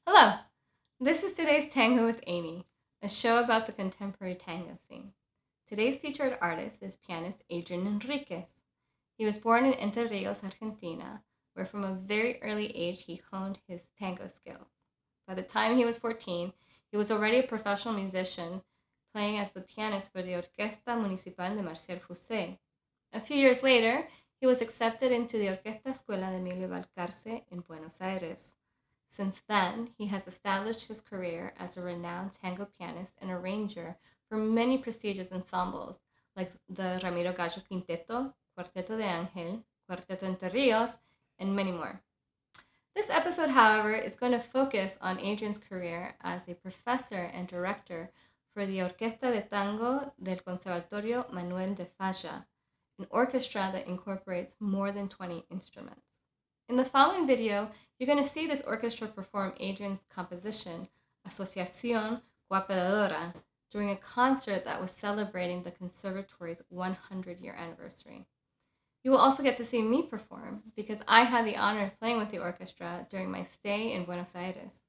Hello! This is today's Tango with Amy, a show about the contemporary tango scene. Today's featured artist is pianist Adrian Enriquez. He was born in Entre Rios, Argentina, where from a very early age he honed his tango skills. By the time he was 14, he was already a professional musician, playing as the pianist for the Orquesta Municipal de Marcial José. A few years later, he was accepted into the Orquesta Escuela de Emilio Valcarce in Buenos Aires. Since then, he has established his career as a renowned tango pianist and arranger for many prestigious ensembles like the Ramiro Gallo Quinteto, Cuarteto de Ángel, Cuarteto Entre Rios, and many more. This episode, however, is going to focus on Adrian's career as a professor and director for the Orquesta de Tango del Conservatorio Manuel de Falla, an orchestra that incorporates more than 20 instruments. In the following video, you're going to see this orchestra perform Adrian's composition, Asociación Guapedadora, during a concert that was celebrating the conservatory's 100-year anniversary. You will also get to see me perform because I had the honor of playing with the orchestra during my stay in Buenos Aires.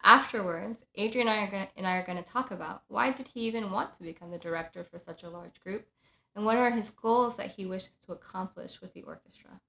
Afterwards, Adrian and I are going to talk about why did he even want to become the director for such a large group, and what are his goals that he wishes to accomplish with the orchestra.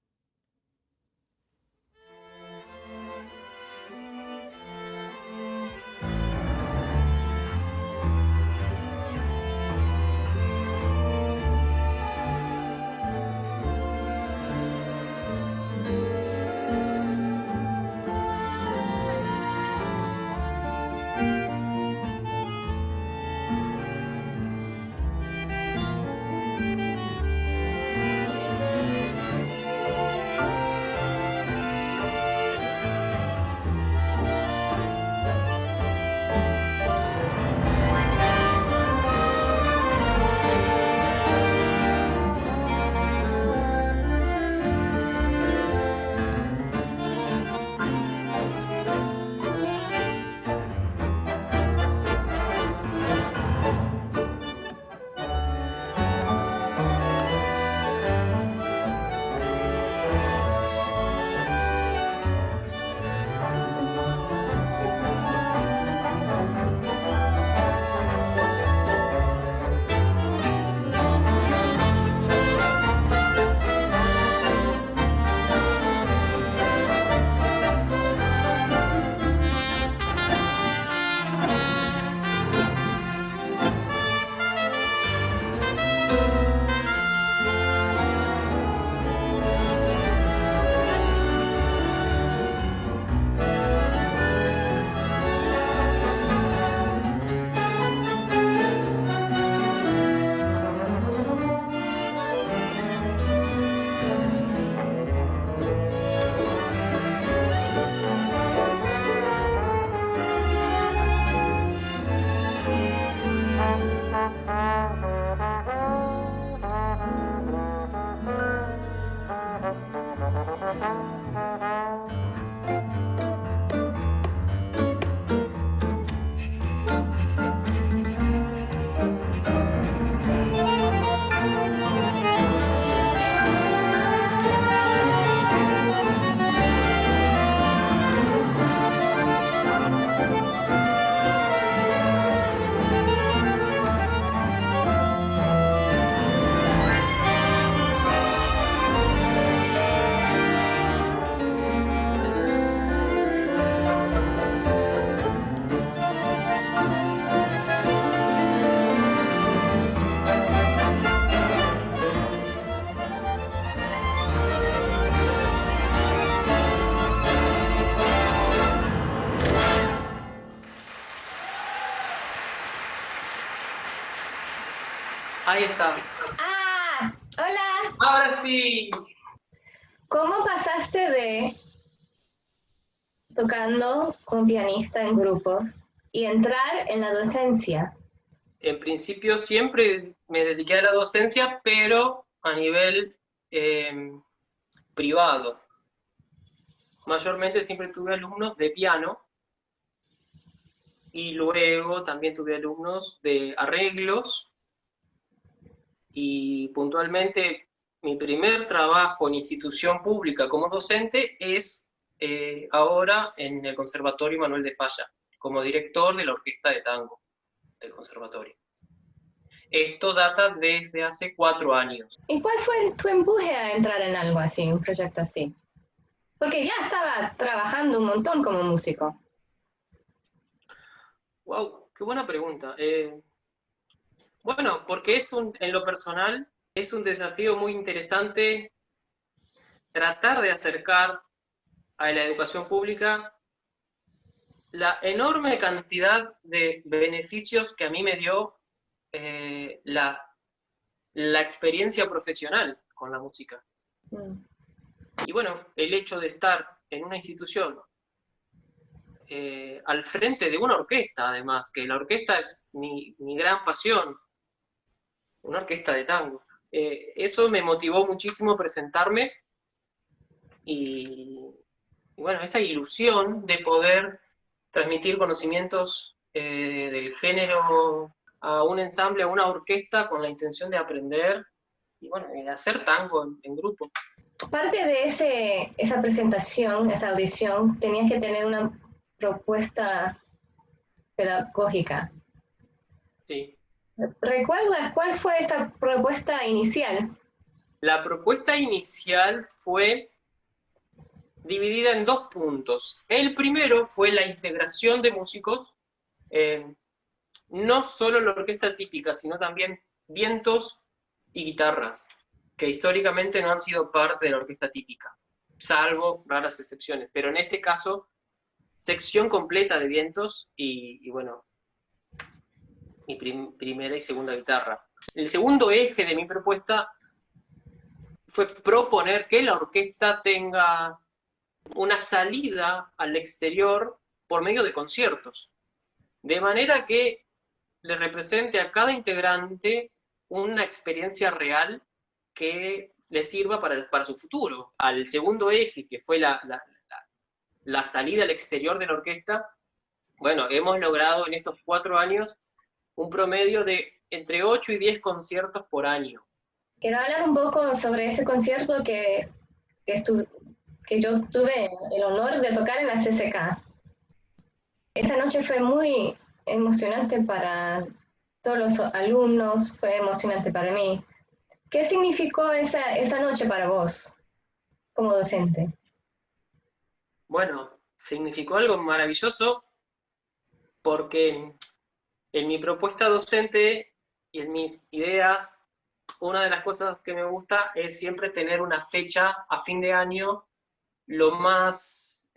Ahí está. ¡Ah! ¡Hola! Ahora sí. ¿Cómo pasaste de tocando como pianista en grupos y entrar en la docencia? En principio siempre me dediqué a la docencia, pero a nivel privado. Mayormente siempre tuve alumnos de piano y luego también tuve alumnos de arreglos y puntualmente mi primer trabajo en institución pública como docente es ahora en el Conservatorio Manuel de Falla, como director de la Orquesta de Tango del Conservatorio. Esto data desde hace 4 años. ¿Y cuál fue tu empuje a entrar en algo así, un proyecto así? Porque ya estaba trabajando un montón como músico. Wow, qué buena pregunta. Bueno, porque en lo personal, es un desafío muy interesante tratar de acercar a la educación pública la enorme cantidad de beneficios que a mí me dio la experiencia profesional con la música. Mm. Y bueno, el hecho de estar en una institución al frente de una orquesta, además, que la orquesta es mi gran pasión, una orquesta de tango. Eso me motivó muchísimo a presentarme y bueno, esa ilusión de poder transmitir conocimientos del género a un ensamble, a una orquesta, con la intención de aprender y bueno, de hacer tango en grupo. Parte de esa presentación, esa audición, tenías que tener una propuesta pedagógica. Sí. ¿Recuerdas cuál fue esa propuesta inicial? La propuesta inicial fue dividida en 2 puntos. El primero fue la integración de músicos, no solo la orquesta típica, sino también vientos y guitarras, que históricamente no han sido parte de la orquesta típica, salvo raras excepciones. Pero en este caso, sección completa de vientos y bueno, mi primera y segunda guitarra. El segundo eje de mi propuesta fue proponer que la orquesta tenga una salida al exterior por medio de conciertos, de manera que le represente a cada integrante una experiencia real que le sirva para su futuro. Al segundo eje, que fue la salida al exterior de la orquesta, bueno, hemos logrado en estos 4 años un promedio de entre 8 y 10 conciertos por año. Quiero hablar un poco sobre ese concierto que yo tuve el honor de tocar en la CCK. Esa noche fue muy emocionante para todos los alumnos, fue emocionante para mí. ¿Qué significó esa noche para vos como docente? Bueno, significó algo maravilloso porque en mi propuesta docente y en mis ideas, una de las cosas que me gusta es siempre tener una fecha a fin de año lo más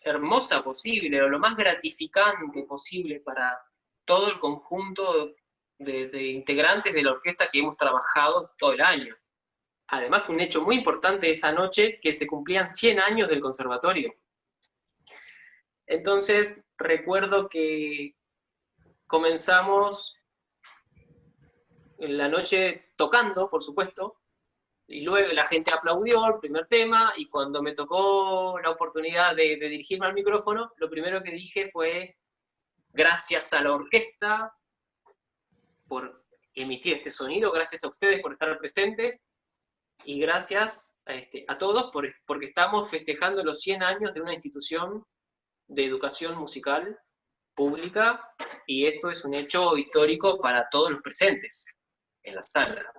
hermosa posible, o lo más gratificante posible para todo el conjunto de integrantes de la orquesta que hemos trabajado todo el año. Además, un hecho muy importante esa noche, que se cumplían 100 años del conservatorio. Entonces, recuerdo que comenzamos en la noche tocando, por supuesto, y luego la gente aplaudió el primer tema, y cuando me tocó la oportunidad de dirigirme al micrófono, lo primero que dije fue: gracias a la orquesta por emitir este sonido, gracias a ustedes por estar presentes, y gracias a todos porque estamos festejando los 100 años de una institución de educación musical pública, y esto es un hecho histórico para todos los presentes en la sala.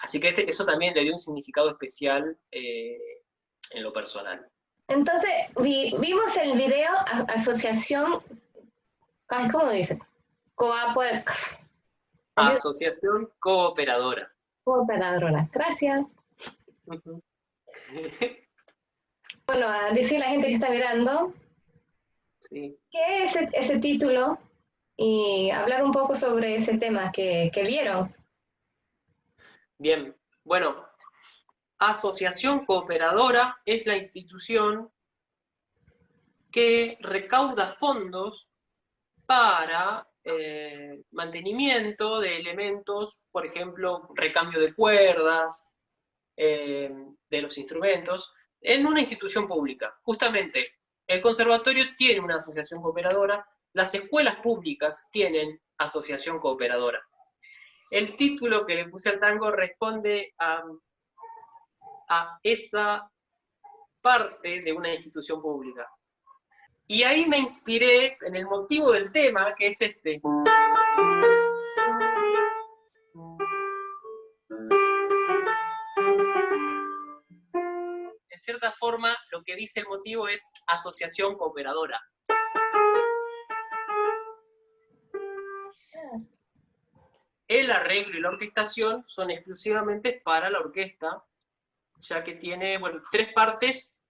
Así que eso también le dio un significado especial en lo personal. Entonces, vimos el video Asociación, ¿cómo dice? Asociación Cooperadora. Cooperadora, gracias. Bueno, a decir a la gente que está mirando, sí. ¿Qué es ese título? Y hablar un poco sobre ese tema que vieron. Bien, bueno, Asociación Cooperadora es la institución que recauda fondos para mantenimiento de elementos, por ejemplo, recambio de cuerdas, de los instrumentos, en una institución pública. Justamente, el conservatorio tiene una asociación cooperadora, las escuelas públicas tienen asociación cooperadora. El título que le puse al tango responde a esa parte de una institución pública. Y ahí me inspiré en el motivo del tema, que es este. De cierta forma, lo que dice el motivo es asociación cooperadora. El arreglo y la orquestación son exclusivamente para la orquesta, ya que tiene, bueno, 3 partes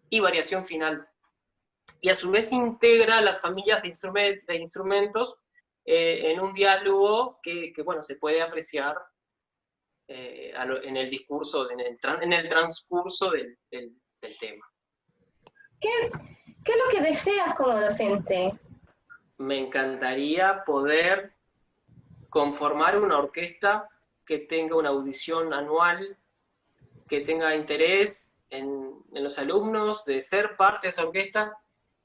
y variación final. Y a su vez integra las familias de instrumentos en un diálogo que, bueno, se puede apreciar en el discurso, en el transcurso del tema. ¿Qué es lo que deseas como docente? Me encantaría poder conformar una orquesta que tenga una audición anual, que tenga interés en los alumnos, de ser parte de esa orquesta.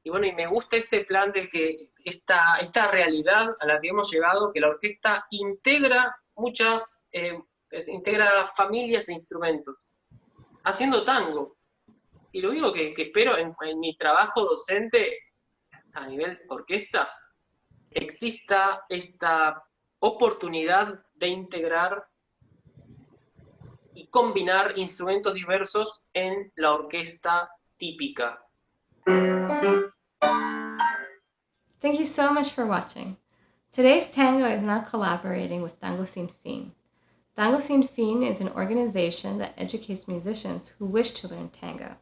Y bueno, y me gusta este plan de que esta realidad a la que hemos llegado, que la orquesta integra integra familias de instrumentos, haciendo tango. Y lo único que espero en mi trabajo docente a nivel orquesta, exista esta oportunidad de integrar y combinar instrumentos diversos en la orquesta típica. Thank you so much for watching. Today's Tango is now collaborating with Tango Sin Fin. Tango Sin Fin is an organization that educates musicians who wish to learn tango.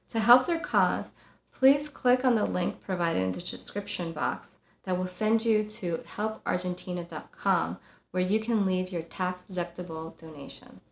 To help their cause, please click on the link provided in the description box that will send you to helpargentina.com, where you can leave your tax-deductible donations.